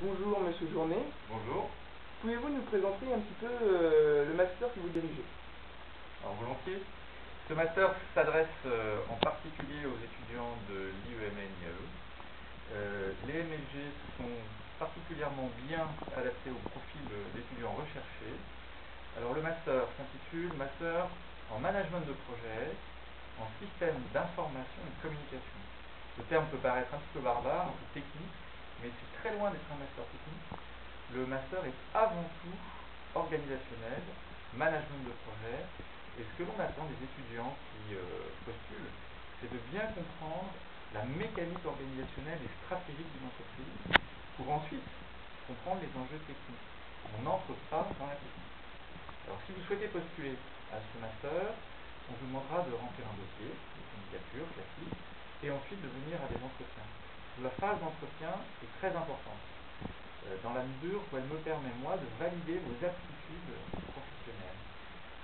Bonjour Monsieur Journet, Bonjour. pouvez-vous nous présenter un petit peu le master que vous dirigez? Alors volontiers. Ce master s'adresse en particulier aux étudiants de l'IEMN-IAE. Les MLG sont particulièrement bien adaptés au profil d'étudiants recherchés. Alors le master s'intitule Master en management de projet, en système d'information et de communication. Le terme peut paraître un petit peu barbare, un peu technique, mais c'est très loin d'être un master technique. Le master est avant tout organisationnel, management de projet, et ce que l'on attend des étudiants qui postulent, c'est de bien comprendre la mécanique organisationnelle et stratégique d'une entreprise pour ensuite comprendre les enjeux techniques. On n'entre pas dans la technique. Alors si vous souhaitez postuler à ce master, on vous demandera de remplir un dossier de candidature classique et ensuite de venir à des entretiens. La phase d'entretien est très importante dans la mesure où elle me permet moi de valider vos aptitudes professionnelles.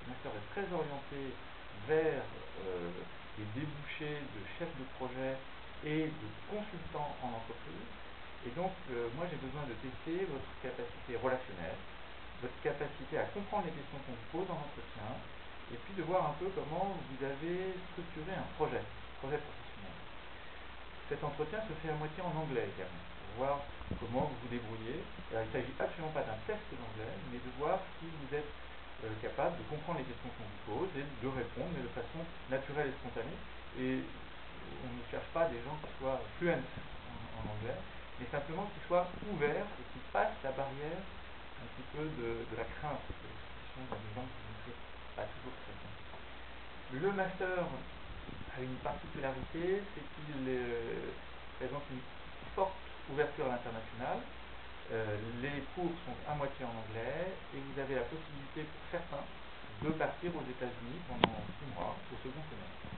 Ce master est très orienté vers des débouchés de chefs de projet et de consultants en entreprise. Et donc, moi, j'ai besoin de tester votre capacité relationnelle, votre capacité à comprendre les questions qu'on vous pose en entretien, et puis de voir un peu comment vous avez structuré un projet professionnel. Cet entretien se fait à moitié en anglais également, pour voir comment vous vous débrouillez. Alors, il ne s'agit absolument pas d'un test d'anglais, mais de voir si vous êtes capable de comprendre les questions qu'on vous pose et de répondre, mais de façon naturelle et spontanée. Et on ne cherche pas des gens qui soient fluents en anglais, mais simplement qui soient ouverts et qui passent la barrière un petit peu de la crainte de l'expression d'une langue qu'ils ne maîtrisent pas toujours très bien. Le master a une particularité, c'est qu'il présente une forte ouverture à l'international. Les cours sont à moitié en anglais et vous avez la possibilité pour certains de partir aux États-Unis pendant 6 mois au second semestre.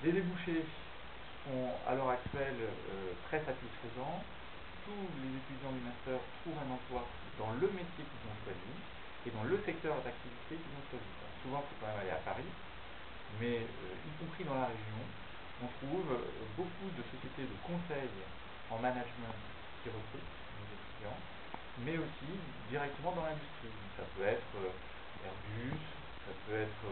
Les débouchés sont à l'heure actuelle très satisfaisants. Tous les étudiants du master trouvent un emploi dans le métier qu'ils ont choisi et dans le secteur d'activité qu'ils ont choisi. Alors souvent, il faut quand même aller à Paris, mais y compris dans la région, on trouve beaucoup de sociétés de conseil en management qui recrutent nos étudiants, mais aussi directement dans l'industrie. Ça peut être Airbus, ça peut être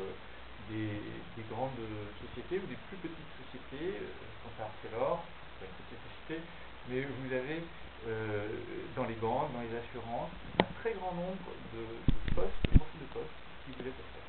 des grandes sociétés ou des plus petites sociétés. Je pense à Arcelor, c'est pas une petite société, mais vous avez dans les banques, dans les assurances, un très grand nombre de postes, de profils de postes qui vous est offert.